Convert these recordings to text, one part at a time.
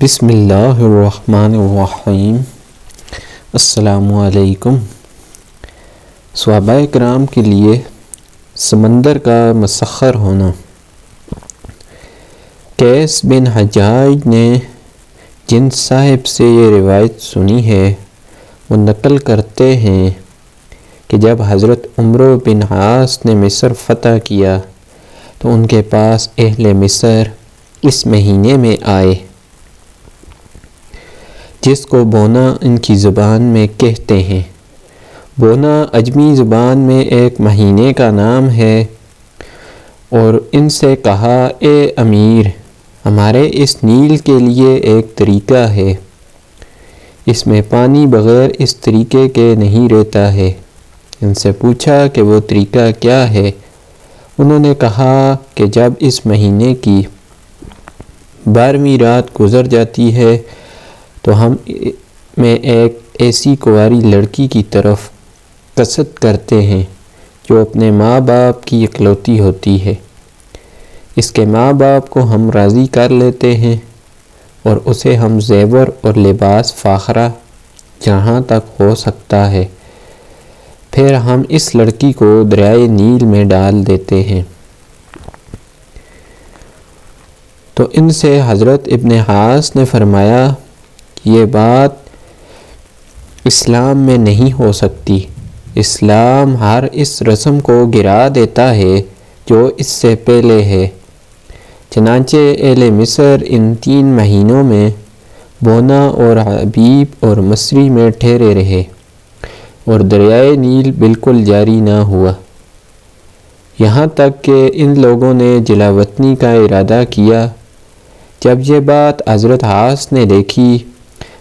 بسم اللہ الرحمن الرحیم۔ السلام علیکم۔ صحابہ کرام کے لیے سمندر کا مسخر ہونا۔ قیس بن حجاج نے جن صاحب سے یہ روایت سنی ہے وہ نقل کرتے ہیں کہ جب حضرت عمرو بن عاص نے مصر فتح کیا تو ان کے پاس اہل مصر اس مہینے میں آئے، جس کو بونا ان کی زبان میں کہتے ہیں۔ بونا عجمی زبان میں ایک مہینے کا نام ہے، اور ان سے کہا اے امیر، ہمارے اس نیل کے لیے ایک طریقہ ہے، اس میں پانی بغیر اس طریقے کے نہیں رہتا ہے۔ ان سے پوچھا کہ وہ طریقہ کیا ہے؟ انہوں نے کہا کہ جب اس مہینے کی 12ویں رات گزر جاتی ہے تو ہم میں ایک ایسی کنواری لڑکی کی طرف قصد کرتے ہیں جو اپنے ماں باپ کی اکلوتی ہوتی ہے۔ اس کے ماں باپ کو ہم راضی کر لیتے ہیں اور اسے ہم زیور اور لباس فاخرہ جہاں تک ہو سکتا ہے، پھر ہم اس لڑکی کو دریائے نیل میں ڈال دیتے ہیں۔ تو ان سے حضرت ابن عاص نے فرمایا کہ یہ بات اسلام میں نہیں ہو سکتی، اسلام ہر اس رسم کو گرا دیتا ہے جو اس سے پہلے ہے۔ چنانچہ اہل مصر ان 3 مہینوں میں بونا اور حبیب اور مصری میں ٹھہرے رہے اور دریائے نیل بالکل جاری نہ ہوا، یہاں تک کہ ان لوگوں نے جلا وطنی کا ارادہ کیا۔ جب یہ بات حضرت عاص نے دیکھی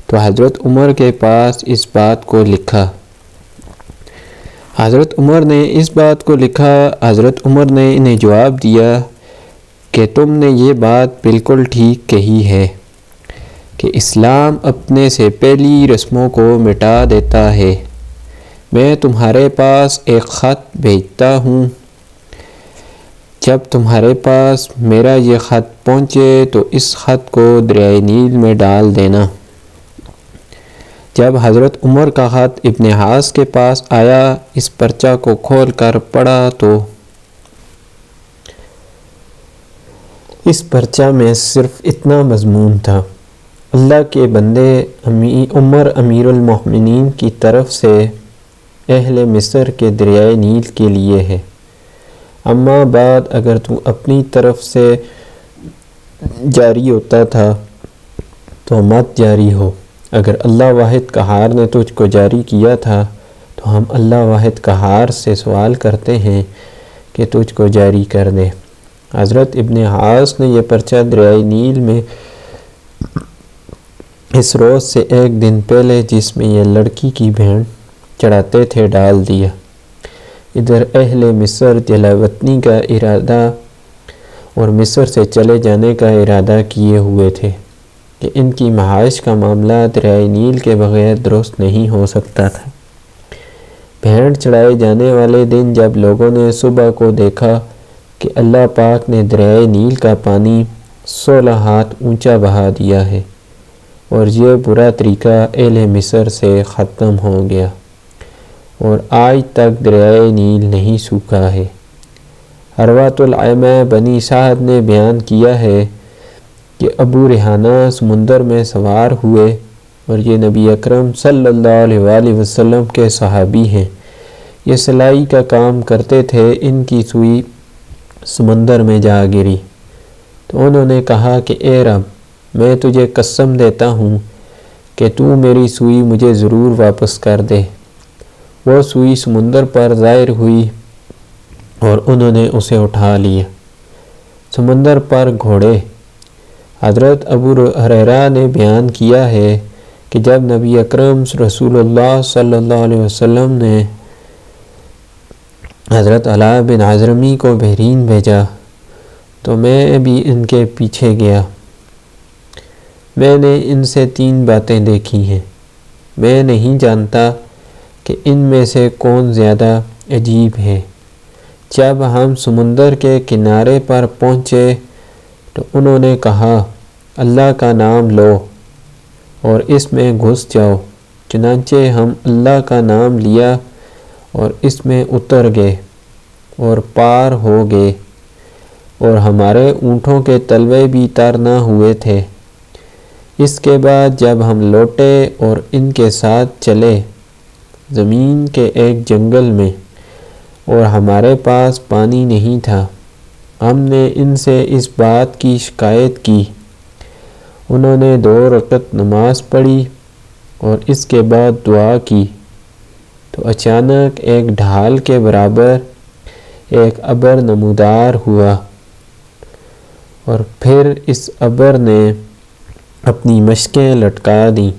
تو حضرت عمر کے پاس اس بات کو لکھا۔ حضرت عمر نے اس بات کو لکھا۔ حضرت عمر نے انہیں جواب دیا کہ تم نے یہ بات بالکل ٹھیک کہی ہے کہ اسلام اپنے سے پہلی رسموں کو مٹا دیتا ہے۔ میں تمہارے پاس ایک خط بھیجتا ہوں، جب تمہارے پاس میرا یہ خط پہنچے تو اس خط کو دریائے نیل میں ڈال دینا۔ جب حضرت عمر کا خط ابن عاص کے پاس آیا، اس پرچہ کو کھول کر پڑھا تو اس پرچہ میں صرف اتنا مضمون تھا: اللہ کے بندے، عمر امیر المومنین کی طرف سے اہل مصر کے دریائے نیل کے لیے ہے، اما بعد اگر تو اپنی طرف سے جاری ہوتا تھا تو مت جاری ہو، اگر اللہ واحد قہار نے تجھ کو جاری کیا تھا تو ہم اللہ واحد قہار سے سوال کرتے ہیں کہ تجھ کو جاری کر دے۔ حضرت ابن عاص نے یہ پرچہ دریائے نیل میں اس روز سے ایک دن پہلے جس میں یہ لڑکی کی بھینٹ چڑھاتے تھے ڈال دیا۔ ادھر اہل مصر جلا وطنی کا ارادہ اور مصر سے چلے جانے کا ارادہ کیے ہوئے تھے کہ ان کی معاش کا معاملہ دریائے نیل کے بغیر درست نہیں ہو سکتا تھا۔ بھینٹ چڑھائے جانے والے دن جب لوگوں نے صبح کو دیکھا کہ اللہ پاک نے دریائے نیل کا پانی 16 ہاتھ اونچا بہا دیا ہے اور یہ برا طریقہ اہل مصر سے ختم ہو گیا اور آج تک دریائے نیل نہیں سوکھا ہے۔ حروۃ العیمہ بنی سعد نے بیان کیا ہے کہ ابو ریحانہ سمندر میں سوار ہوئے اور یہ نبی اکرم صلی اللہ علیہ وآلہ وسلم کے صحابی ہیں، یہ سلائی کا کام کرتے تھے، ان کی سوئی سمندر میں جا گری تو انہوں نے کہا کہ اے رب، میں تجھے قسم دیتا ہوں کہ تو میری سوئی مجھے ضرور واپس کر دے۔ وہ سوئی سمندر پر ظاہر ہوئی اور انہوں نے اسے اٹھا لیا۔ سمندر پر گھوڑے۔ حضرت ابو ہریرہ نے بیان کیا ہے کہ جب نبی اکرم رسول اللہ صلی اللہ علیہ وسلم نے حضرت علاء بن عذرمی کو بحرین بھیجا تو میں بھی ان کے پیچھے گیا۔ میں نے ان سے 3 باتیں دیکھی ہیں، میں نہیں جانتا کہ ان میں سے کون زیادہ عجیب ہے۔ جب ہم سمندر کے کنارے پر پہنچے تو انہوں نے کہا اللہ کا نام لو اور اس میں گھس جاؤ۔ چنانچہ ہم اللہ کا نام لیا اور اس میں اتر گئے اور پار ہو گئے، اور ہمارے اونٹوں کے تلوے بھی تر نہ ہوئے تھے۔ اس کے بعد جب ہم لوٹے اور ان کے ساتھ چلے زمین کے ایک جنگل میں، اور ہمارے پاس پانی نہیں تھا، ہم نے ان سے اس بات کی شکایت کی۔ انہوں نے 2 رکعت نماز پڑھی اور اس کے بعد دعا کی تو اچانک ایک ڈھال کے برابر ایک ابر نمودار ہوا، اور پھر اس ابر نے اپنی مشکیں لٹکا دیں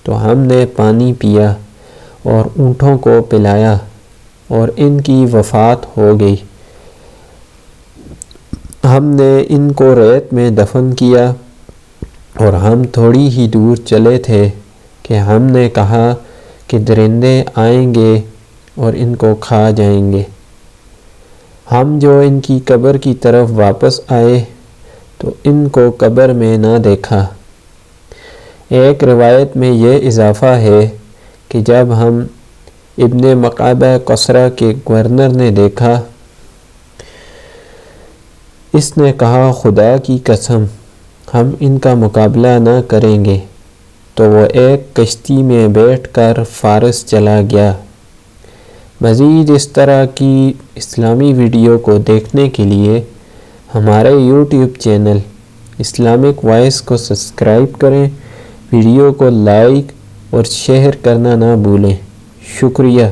تو ہم نے پانی پیا اور اونٹوں کو پلایا اور ان کی وفات ہو گئی۔ ہم نے ان کو ریت میں دفن کیا، اور ہم تھوڑی ہی دور چلے تھے کہ ہم نے کہا کہ درندے آئیں گے اور ان کو کھا جائیں گے۔ ہم جو ان کی قبر کی طرف واپس آئے تو ان کو قبر میں نہ دیکھا۔ ایک روایت میں یہ اضافہ ہے کہ جب ہم ابن مقابہ قصرہ کے گورنر نے دیکھا، اس نے کہا خدا کی قسم ہم ان کا مقابلہ نہ کریں گے، تو وہ ایک کشتی میں بیٹھ کر فارس چلا گیا۔ مزید اس طرح کی اسلامی ویڈیو کو دیکھنے کے لیے ہمارے یوٹیوب چینل اسلامک وائس کو سبسکرائب کریں، ویڈیو کو لائک اور شیئر کرنا نہ بھولیں۔ شکریہ۔